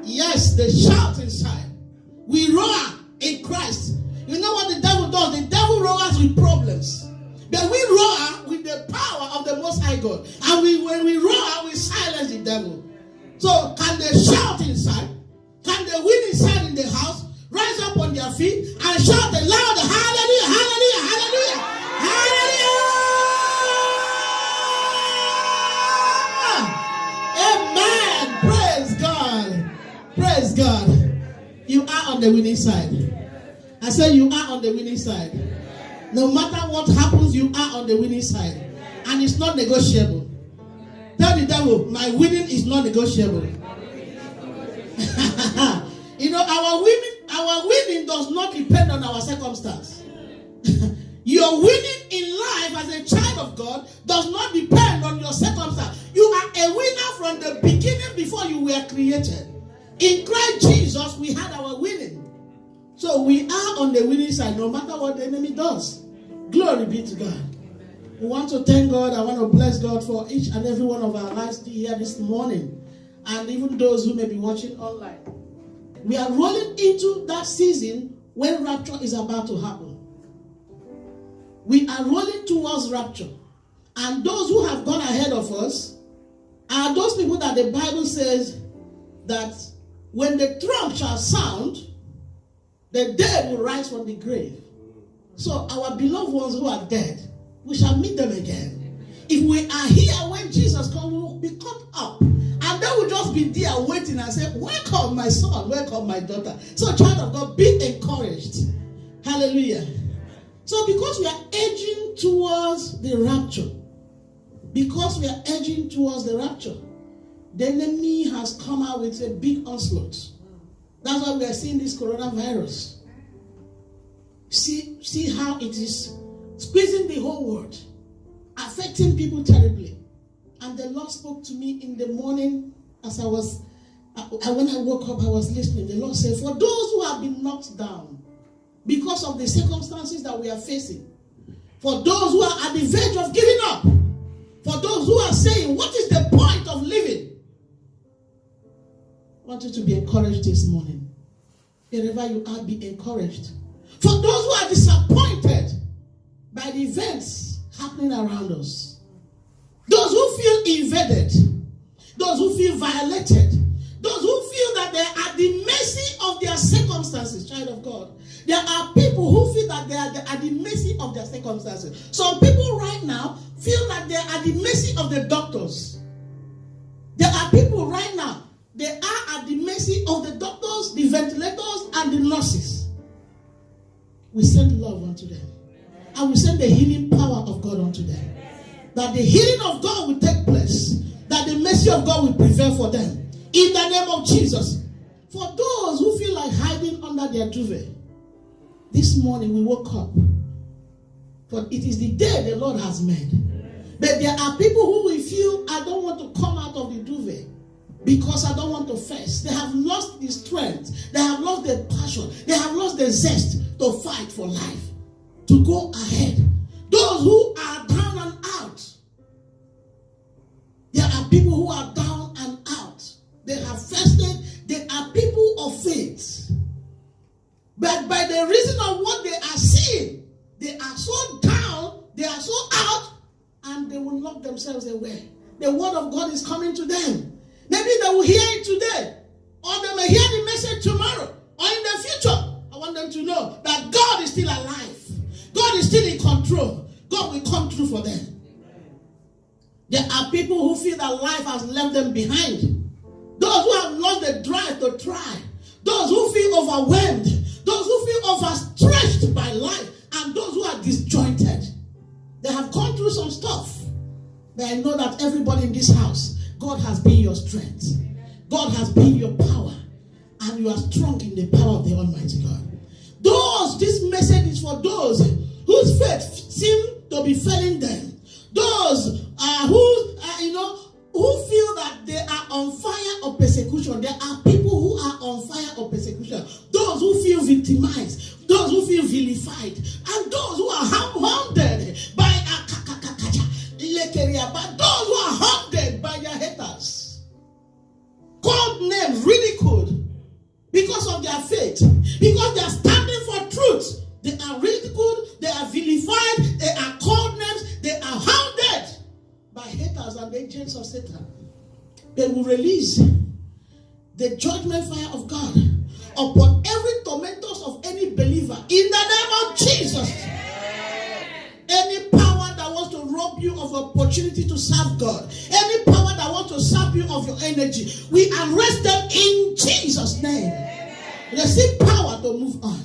Yes, they shout inside. We roar in Christ. You know what the devil does? The devil roars with problems. But we roar with the power of the Most High God. And when we roar, we silence the devil. So can they shout inside? Can they win inside in the house? Rise up on their feet and shout a loud hallelujah, hallelujah, hallelujah, hallelujah. Amen. Praise God. Praise God. You are on the winning side. I said you are on the winning side. No matter what happens, you are on the winning side. And it's not negotiable. Tell the devil, my winning is not negotiable. You know, our winning does not depend on our circumstance. Your winning in life as a child of God does not depend on your circumstance. You are a winner from the beginning before you were created. In Christ Jesus, we had our winning. So we are on the winning side no matter what the enemy does. Glory be to God. We want to thank God. I want to bless God for each and every one of our lives here this morning. And even those who may be watching online. We are rolling into that season when rapture is about to happen. We are rolling towards rapture. And those who have gone ahead of us are those people that the Bible says that when the trump shall sound, the dead will rise from the grave. So our beloved ones who are dead, we shall meet them again. If we are here when Jesus comes, we will be caught up. And they will just be there waiting and say, welcome my son, welcome my daughter. So child of God, be encouraged. Hallelujah. So because we are edging towards the rapture, the enemy has come out with a big onslaught. That's why we are seeing this coronavirus. See how it is squeezing the whole world, affecting people terribly. And the Lord spoke to me in the morning as when I woke up, I was listening. The Lord said, for those who have been knocked down because of the circumstances that we are facing, for those who are at the verge of giving up, for those who are saying, what is the point of living? I want you to be encouraged this morning. Wherever you are, be encouraged. For those who are disappointed by the events happening around us, those who feel invaded, those who feel violated, those who feel that they are at the mercy of their circumstances, child of God. There are people who feel that they are at the mercy of their circumstances. Some people right now feel that they are at the mercy of the doctors. There are people right now, they are at the mercy of the doctors, the ventilators, and the nurses. We send love unto them. And we send the healing power of God unto them. That the healing of God will take place. That the mercy of God will prevail for them. In the name of Jesus. For those who feel like hiding under their duvet, this morning we woke up. For it is the day the Lord has made. But there are people who will feel, I don't want to come out of the duvet because I don't want to face. They have lost the strength. They have lost the passion. They have lost the zest to fight for life. To go ahead. Those who are down and out. There are people who are down and out. They have fasted. They are people of faith. But by the reason of what they are seeing, they are so down, they are so out, and they will lock themselves away. The word of God is coming to them. Maybe they will hear it today, or they may hear the message tomorrow, or in the future. I want them to know that God is still alive. God is still in control. God will come through for them. There are people who feel that life has left them behind. Those who have lost the drive to try. Those who feel overwhelmed. Those who feel overstretched by life. And those who are disjointed. They have gone through some stuff. But I know that everybody in this house, God has been your strength. God has been your power. And you are strong in the power of the Almighty God. This message is for those whose faith seem to be failing them. Those who feel that they are on fire of persecution. There are people who are on fire of persecution. Those who feel victimized. Those who feel vilified. And those who are hounded by those who are haunted by their haters, called names, ridiculed, of their faith, because they are standing for truth, they are ridiculed, they are vilified, they are called names, they are hounded by haters and agents of Satan. They will release the judgment fire of God upon every tormentors of any believer in the name of Jesus. Any power that wants to rob you of opportunity to serve God, any power that wants to sap you of your energy, we arrest them in Jesus' name. Receive power to move on.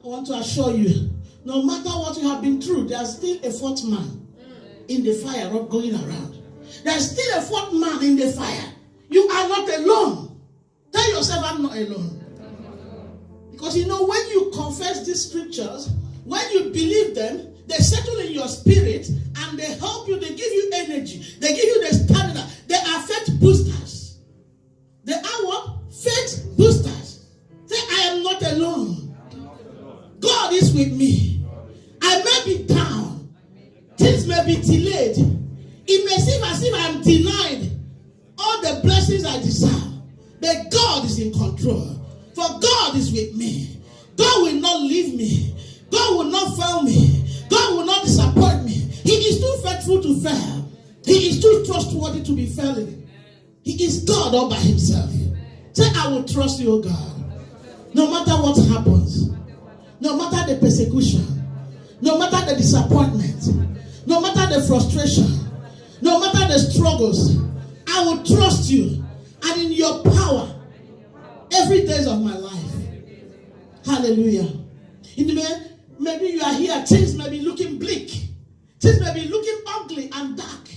I want to assure you, no matter what you have been through, there's still a fourth man in the fire not going around. There's still a fourth man in the fire. You are not alone. Tell yourself, I'm not alone. Because you know, when you confess these scriptures, when you believe them, they settle in your spirit and they help you, they give you energy, they give you the stamina. They are faith boosters. They are what? Faith boosters. Say, I am not alone. God is with me. I may be down. Things may be delayed. It may seem as if I am denied all the blessings I deserve. But God is in control. For God is with me. God will not leave me. God will not fail me. God will not disappoint me. He is too faithful to fail. He is too trustworthy to be failing. He is God all by himself. Say, I will trust you, God. No matter what happens. No matter the persecution. No matter the disappointment. No matter the frustration. No matter the struggles. I will trust you. And in your power. Every day of my life. Hallelujah. Maybe you are here. Things may be looking bleak. Things may be looking ugly and dark.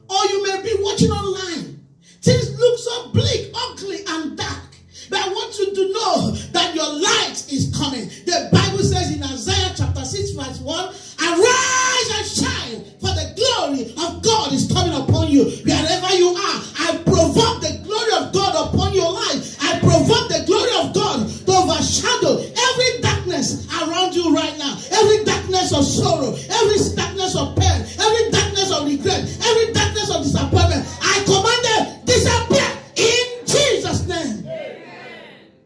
Or you may be watching online. Things look so bleak, ugly, and dark. But I want you to know that your light is coming. The Bible says in Isaiah chapter 6 verse 1, arise and shine, for the glory of God is coming upon you. Wherever you are, I provoke the glory of God upon your life. I provoke the glory of God to overshadow every darkness around you right now. Every darkness of sorrow, every darkness of pain, every darkness of regret, every darkness of disappointment. I command them disappear in Jesus' name.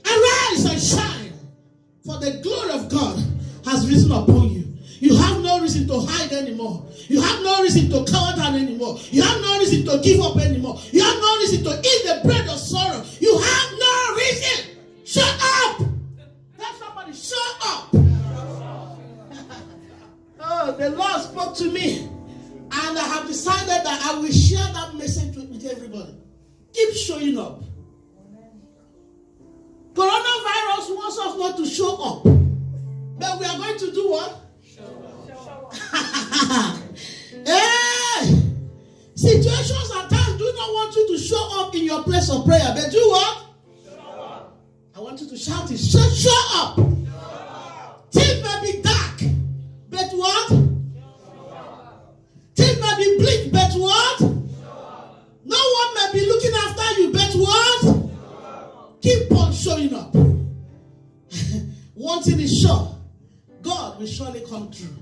Arise and shine, for the glory of God has risen upon you. You have no reason to hide anymore. You have no reason to cower down anymore. You have no reason to give up anymore. You have no reason to eat the bread of sorrow. You have no reason. Shut up. Tell somebody, shut up. Oh, the Lord spoke to me, and I have decided that I will share that message with everybody. Keep showing up. Coronavirus wants us not to show up. But we are going to do what? Show up. Hey! Situations at times do not want you to show up in your place of prayer. But do what? Show up. I want you to shout it. Show up. Things may be dark. But what? Things may be bleak. But what? No one may be looking after you. But what? Keep on showing up. One thing is sure, God will surely come through.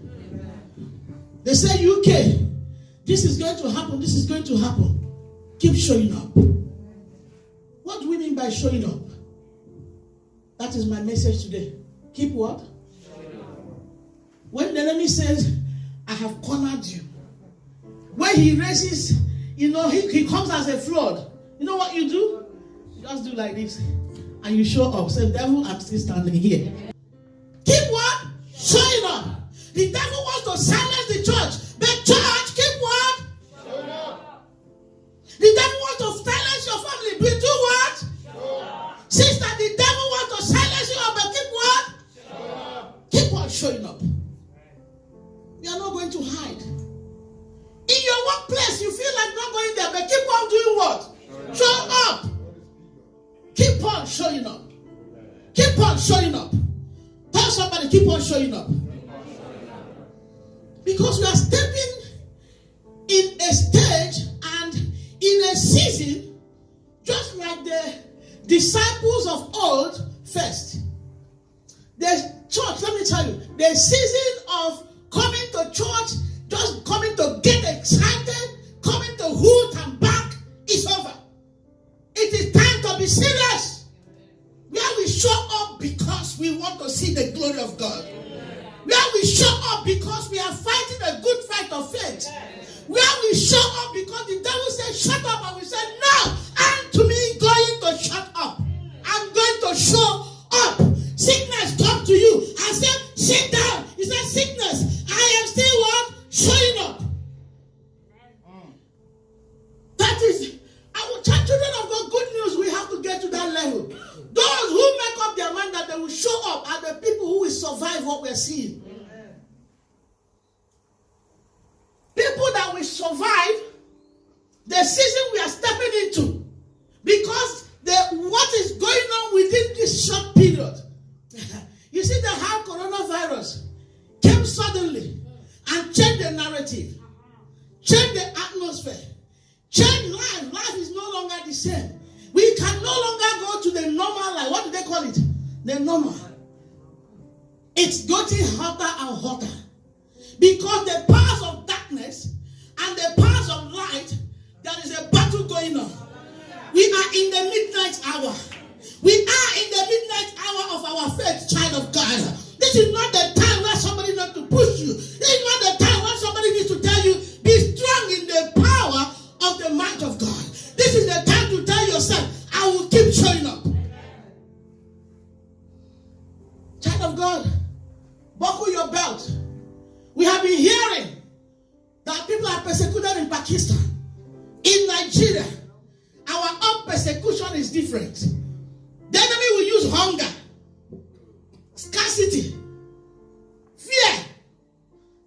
They say, UK, this is going to happen, this is going to happen. Keep showing up. What do we mean by showing up? That is my message today. Keep what? When the enemy says, I have cornered you. When he raises, he comes as a flood. You know what you do? Just do like this. And you show up. Say, devil, I'm still standing here. Keep what? Showing up. The devil wants to silence the church. But church, keep what? Showing up. The devil wants to silence your family. But do what? Show up. Sister, the devil wants to silence you. But keep what? Show up. Keep on showing up. You are not going to hide. In your workplace, you feel like not going there. But keep on doing what? Show up. Keep on showing up. Keep on showing up. Tell somebody, keep on showing up. Because we are stepping in a stage and in a season, just like the disciples of old first. The church, let me tell you, the season of coming to church, just coming to get excited, coming to hoot and back is over. It is time to be serious. Where we to see the glory of God. Where we show up because we are fighting a good fight of faith. Where we show up because the devil said, shut up, and we said, no, I'm to me going to shut up. I'm going to show up. Sickness come to you and said, sit down. He said, sickness, I am still what? Showing up. That is, our children of God, good news, we have to get to that level. Those who make up their mind that they will show up are the people who will survive what we're seeing. People that will survive the season we are stepping into. Because what is going on within this short period. You see how coronavirus came suddenly and changed the narrative, changed the atmosphere, changed life. Life is no longer the same. We can no longer go to the normal life. What do they call it? The normal. It's getting hotter and hotter. Because the powers of darkness and the powers of light, there is a battle going on. We are in the midnight hour. We are in the midnight hour of our faith, child of God. This is not the time where somebody needs to push you. This is not the time where somebody needs to tell you, be strong in the power of the might of God. This is the time to tell yourself, I will keep showing up. Child of God, buckle your belt. We have been hearing that people are persecuted in Pakistan, in Nigeria. Our own persecution is different. The enemy will use hunger, scarcity, fear,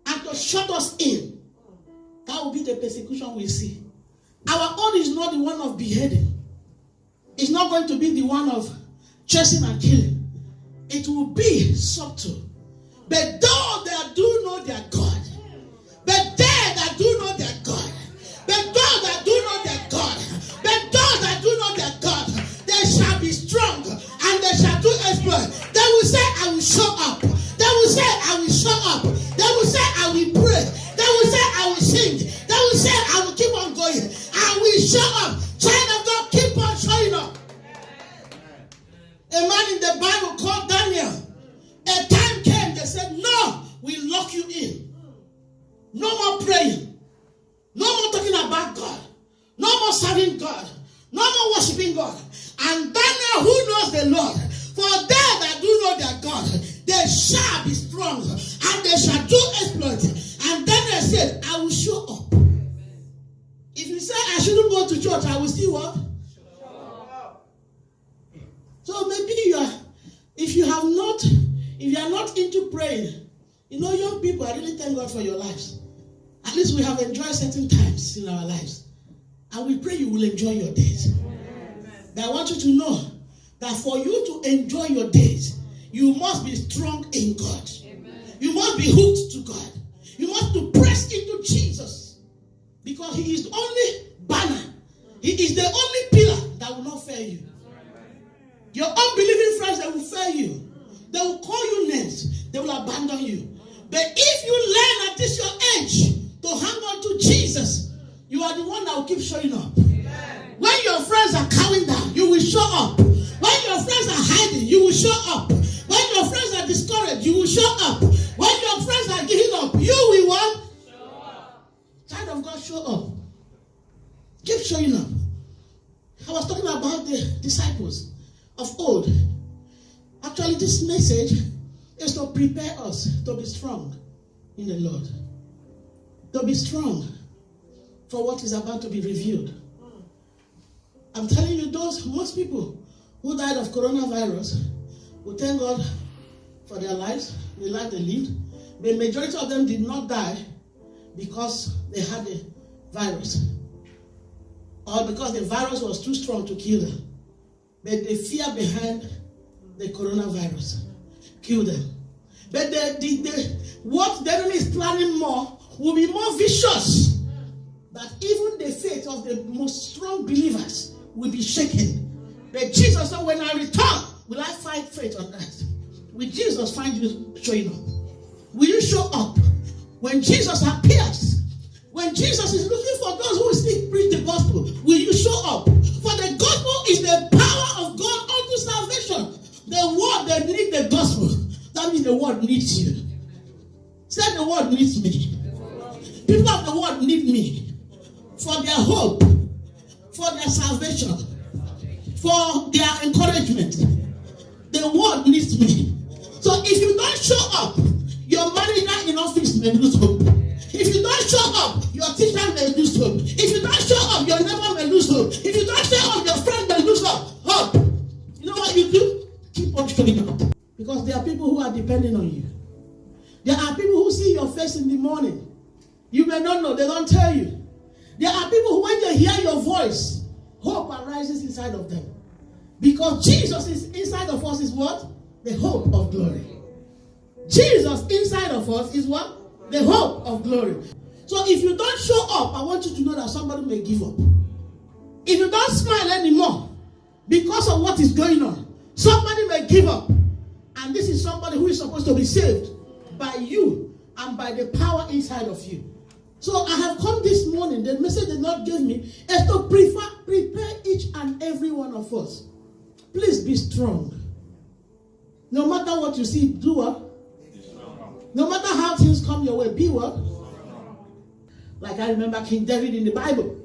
and to shut us in. That will be the persecution we see. Our own is not the one of beheading. It's not going to be the one of chasing and killing. It will be subtle. But those that do know their God, but they that do know their God, but those that do know their God, but those that do know their God, they shall be strong and they shall do exploit. They will say, I will show up. They will say, I will show up. They will say, I will pray. They will say, I will sing. They will say, I will keep on going. I will show up. Child of God, keep on showing up. A man in the Bible called Daniel. A time came, they said, no, we lock you in. No more praying. No more talking about God. No more serving God. No more worshiping God. And Daniel, who knows the Lord, for they that do know their God, they shall be strong and they shall do exploit. And Daniel said, I will show up. If you say I shouldn't go to church, I will still what? So maybe if you are not into praying, young people, I really thank God for your lives. At least we have enjoyed certain times in our lives. And we pray you will enjoy your days. But I want you to know that for you to enjoy your days, you must be strong in God. You must be hooked to God. You must to press into Jesus. Because he is the only banner. He is the only pillar that will not fail you. Your unbelieving friends, they will fail you. They will call you names. They will abandon you. But if you learn at this your age to hang on to Jesus, you are the one that will keep showing up. Amen. When your friends are cowing down, you will show up. When your friends are hiding, you will show up. When your friends are discouraged, you will show up. When your friends are giving up, you will what? Show up. Child of God, show up. Keep showing up. I was talking about the disciples of old. Actually, this message is to prepare us to be strong in the Lord. To be strong for what is about to be revealed. I'm telling you, most people who died of coronavirus will thank God for their lives, the life they lived. The majority of them did not die because they had the virus. Or because the virus was too strong to kill them. But the fear behind the coronavirus killed them. But what the enemy is planning more will be more vicious. That even the faith of the most strong believers will be shaken. But Jesus said, when I return, will I find faith on earth? Will Jesus find you showing up? Will you show up? When Jesus appears, when Jesus is looking for those who still preach the gospel, will you show up? For the gospel is the power of God unto salvation. The world, they need the gospel. means the world needs you. Say the world needs me. People of the world need me for their hope, for their salvation, for their encouragement. The world needs me. So if you don't show up, your manager in office may lose hope. If you don't show up, your teacher may lose hope. If you don't show up, your neighbor may lose hope. If you don't show up, your friend may lose hope. You know what you do? Keep on showing up. Because there are people who are depending on you. There are people who see your face in the morning. You may not know, they don't tell you. There are people who, when they hear your voice, hope arises inside of them. Because Jesus is inside of us is what? The hope of glory. Jesus inside of us is what? The hope of glory. So if you don't show up, I want you to know that somebody may give up. If you don't smile anymore because of what is going on, somebody may give up. And this is somebody who is supposed to be saved by you and by the power inside of you. So I have come this morning. The message the Lord gave me is to prepare each and every one of us. Please be strong. No matter what you see, do what? No matter how things come your way, be what? Like I remember King David in the Bible.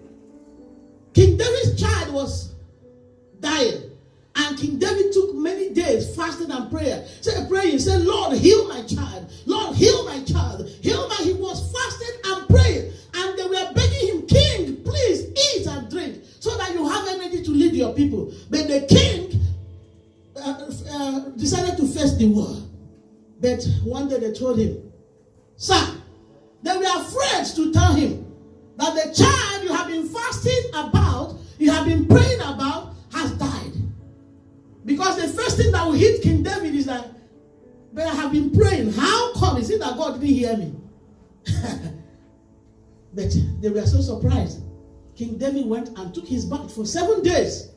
King David's child was dying. And King David took many days fasting and prayer. Praying, said, Lord, heal my child. Lord, heal my child. Heal my. He was fasting and praying. And they were begging him, King, please eat and drink so that you have energy to lead your people. But the king decided to face the war. But one day they told him, sir, they were afraid to tell him that the child you have been fasting about, you have been praying about, has died. Because the first thing that will hit King David is that, but I have been praying. How come? Is it that God didn't hear me? But they were so surprised. King David went and took his bath for 7 days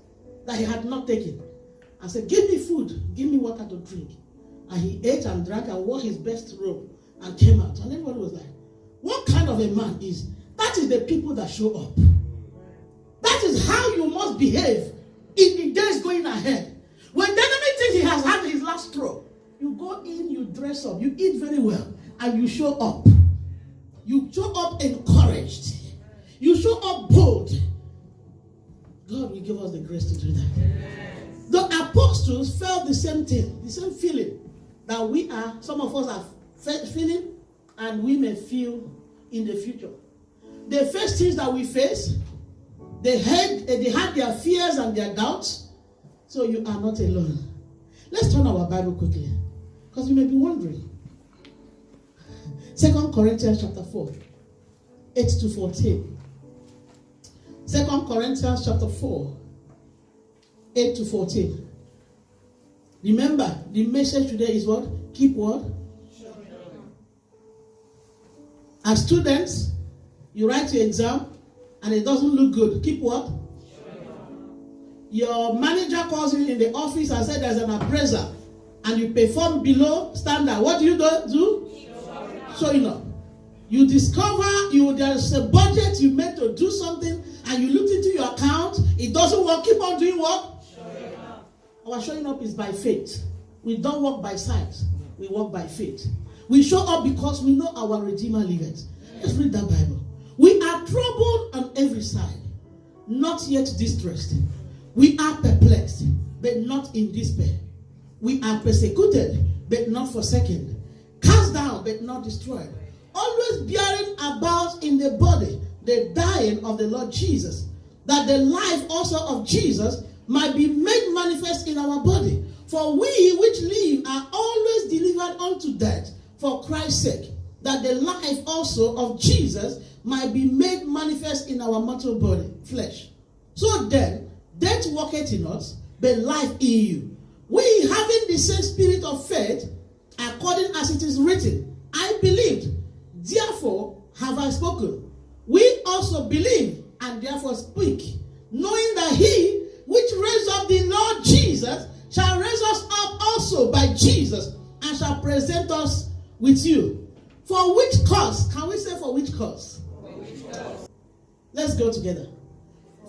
that he had not taken. And said, give me food, give me water to drink. And he ate and drank and wore his best robe and came out. And everybody was like, what kind of a man is? That is the people that show up. That is how you must behave in the days going ahead. When the enemy thinks he has had his last straw, you go in, you dress up, you eat very well, and you show up. You show up encouraged. You show up bold. God will give us the grace to do that. The apostles felt the same thing, the same feeling that we are, some of us are feeling, and we may feel in the future. The first things that we face, they had their fears and their doubts. So you are not alone. Let's turn our Bible quickly, because you may be wondering. 2 Corinthians chapter 4, 8 to 14. 2 Corinthians chapter 4, 8 to 14. Remember, the message today is what? Keep what? As students, you write your exam and it doesn't look good. Keep what? Your manager calls you in the office and says there's an appraiser and you perform below standard. What do you do? Showing up. You discover there's a budget you made to do something and you looked into your account. It doesn't work. Keep on doing what? Showing up. Our showing up is by faith. We don't walk by sight. We walk by faith. We show up because we know our Redeemer liveth. Let's read that Bible. We are troubled on every side, not yet distressed. We are perplexed, but not in despair. We are persecuted, but not forsaken. Cast down, but not destroyed. Always bearing about in the body the dying of the Lord Jesus, that the life also of Jesus might be made manifest in our body. For we which live are always delivered unto death for Christ's sake, that the life also of Jesus might be made manifest in our mortal body, flesh. So then, death worketh in us, but life in you. We, having the same spirit of faith, according as it is written, I believed, therefore have I spoken. We also believe, and therefore speak, knowing that he which raised up the Lord Jesus shall raise us up also by Jesus, and shall present us with you. For which cause? Can we say for which cause? For which cause? Let's go together.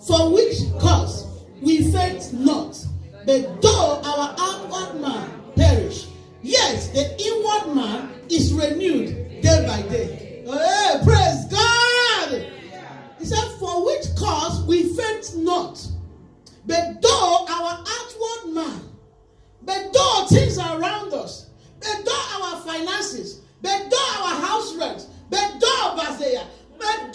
For which cause we faint not, but though our outward man perish, yet the inward inward man is renewed day by day. Hey, praise God. He said, for which cause we faint not. But though our outward man, but though things around us, but though our finances, but though our house rent, but though Bazea, but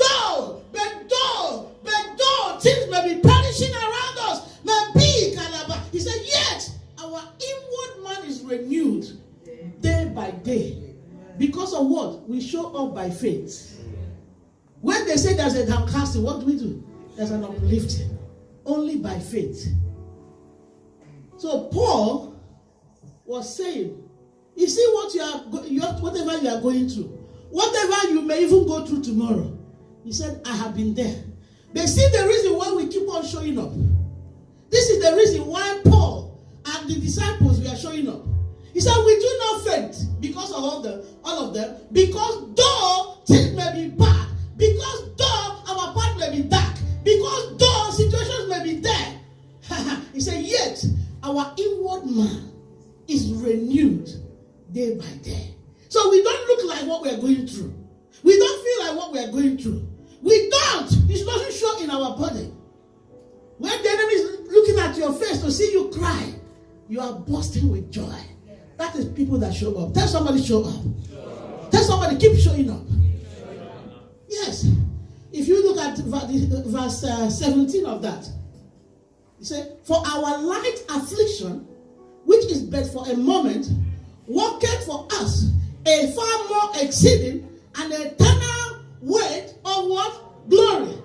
though things may be perishing around us, may be Calaba. He said, yet our inward man is renewed day by day. Because of what? We show up by faith. When they say there's a downcasting, what do? There's an uplifting. Only by faith. So Paul was saying, you see whatever you are going through, whatever you may even go through tomorrow, he said, I have been there. They see the reason why we keep on showing up. This is the reason why Paul and the disciples were showing up. He said, we do not faint because of all of them, because though things may be bad, because though our path may be dark, because though situations may be there, he said, yet our inward man is renewed day by day. So we don't look like what we are going through. We don't feel like what we are going through. We don't. It doesn't show in our body. When the enemy is looking at your face to see you cry, you are bursting with joy. That is people that show up. Tell somebody show up. Tell somebody keep showing up. Yes. If you look at verse 17 of that, he said, for our light affliction, which is but for a moment, worketh for us a far more exceeding and eternal weight of what? Glory.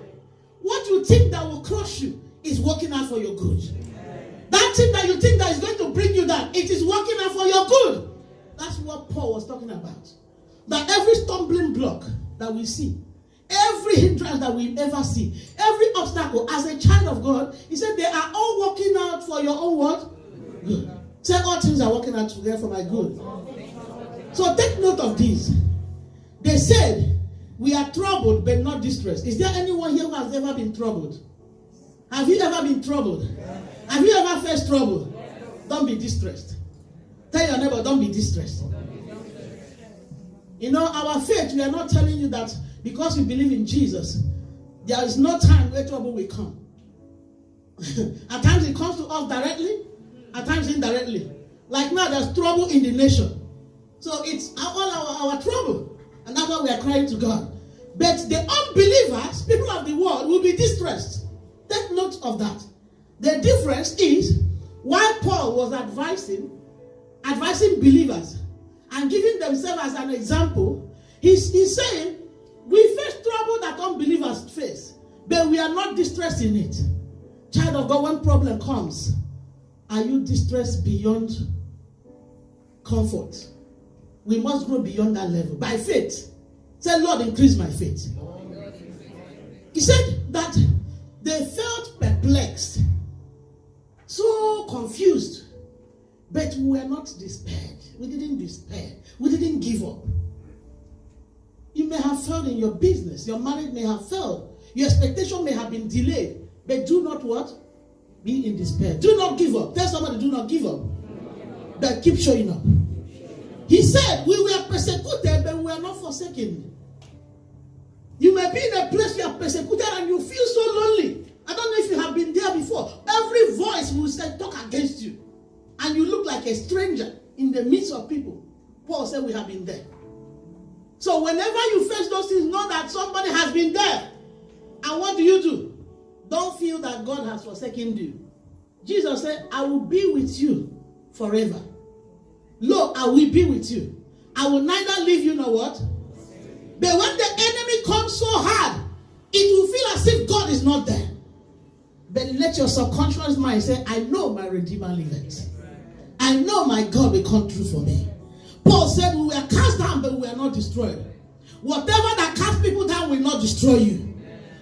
What you think that will crush you is working out for your good. That thing that you think that is going to bring you down, it is working out for your good. That's what Paul was talking about. That every stumbling block that we see, every hindrance that we ever see, every obstacle, as a child of God, he said they are all working out for your own what? Good. Say all things are working out together for my good. So take note of this. They said, we are troubled but not distressed. Is there anyone here who has ever been troubled? Have you ever been troubled? Have you ever faced trouble? Don't be distressed. Tell your neighbor, don't be distressed. You know, our faith, we are not telling you that because we believe in Jesus, there is no time where trouble will come. At times it comes to us directly, at times indirectly. Like now, there's trouble in the nation. So it's all our trouble. And that's why we are crying to God. But the unbelievers, people of the world, will be distressed. Take note of that. The difference is, while Paul was advising believers and giving themselves as an example, he's saying, we face trouble that unbelievers face, but we are not distressed in it. Child of God, when problem comes, are you distressed beyond comfort? We must grow beyond that level. By faith. Say, Lord, increase my faith. He said that they felt perplexed, so confused, but we were not despaired. We didn't despair. We didn't give up. You may have failed in your business. Your marriage may have failed. Your expectation may have been delayed. But do not what? Be in despair. Do not give up. Tell somebody, do not give up. But keep showing up. He said, we were persecuted, but we were not forsaken. You may be in a place you are persecuted and you feel so lonely. I don't know if you have been there before. Every voice will say, talk against you. And you look like a stranger in the midst of people. Paul said, we have been there. So whenever you face those things, know that somebody has been there. And what do? Don't feel that God has forsaken you. Jesus said, I will be with you forever. Lo, I will be with you. I will neither leave you nor what? But when the enemy comes so hard, it will feel as if God is not there. But let your subconscious mind say, I know my Redeemer liveth. I know my God will come through for me. Paul said, we were cast down, but we were not destroyed. Whatever that casts people down will not destroy you.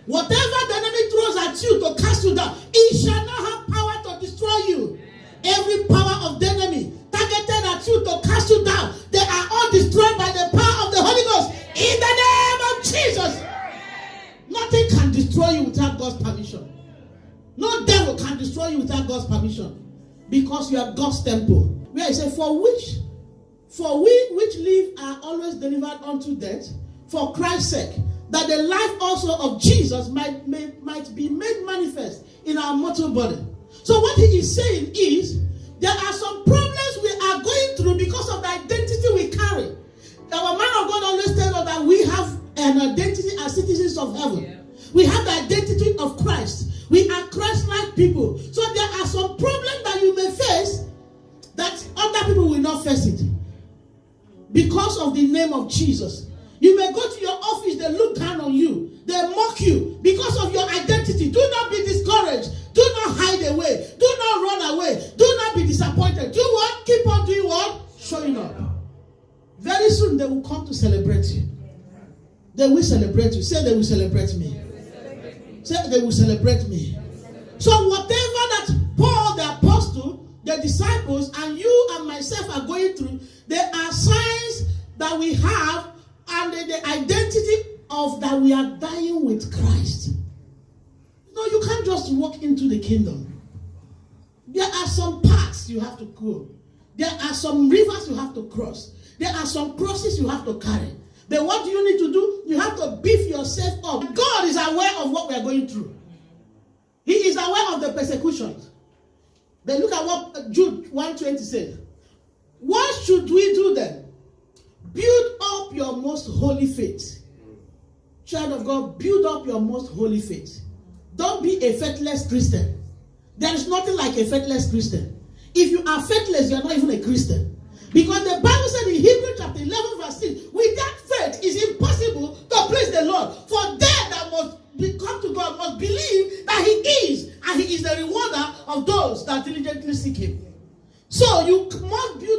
Whatever the enemy throws at you to cast you down, it shall not have power to destroy you. Every power of the enemy targeted at you to cast you down, they are all destroyed by the power of the Holy Ghost. In the name of Jesus. Nothing can destroy you without God's permission. No devil can destroy you without God's permission. Because you are God's temple. Where he said, for For we which live are always delivered unto death for Christ's sake, that the life also of Jesus might be made manifest in our mortal body. So what he is saying is, there are some problems we are going through because of the identity we carry. Our man of God always tells us that we have an identity as citizens of heaven. Yeah. We have the identity of Christ. We are Christ-like people. So there are some problems that you may face that other people will not face it. Because of the name of Jesus. You may go to your office, they look down on you. They mock you because of your identity. Do not be discouraged. Do not hide away. Do not run away. Do not be disappointed. Do what? Keep on doing what? Showing up. Very soon they will come to celebrate you. They will celebrate you. Say they will celebrate me. Say they will celebrate me. So whatever that Paul the apostle, the disciples, and you and myself are going through, there are signs that we have and the identity of that we are dying with Christ. No, you can't just walk into the kingdom. There are some paths you have to go. There are some rivers you have to cross. There are some crosses you have to carry. But what do you need to do? You have to beef yourself up. God is aware of what we are going through. He is aware of the persecutions. Then look at what Jude 1:20 says. What should we do then? Build up your most holy faith. Child of God, build up your most holy faith. Don't be a faithless Christian. There is nothing like a faithless Christian. If you are faithless, you are not even a Christian. Because the Bible said in Hebrews chapter 11 verse 6, without faith it is impossible to please the Lord. For they that must come to God must believe that he is, and he is the rewarder of those that diligently seek him. So you must build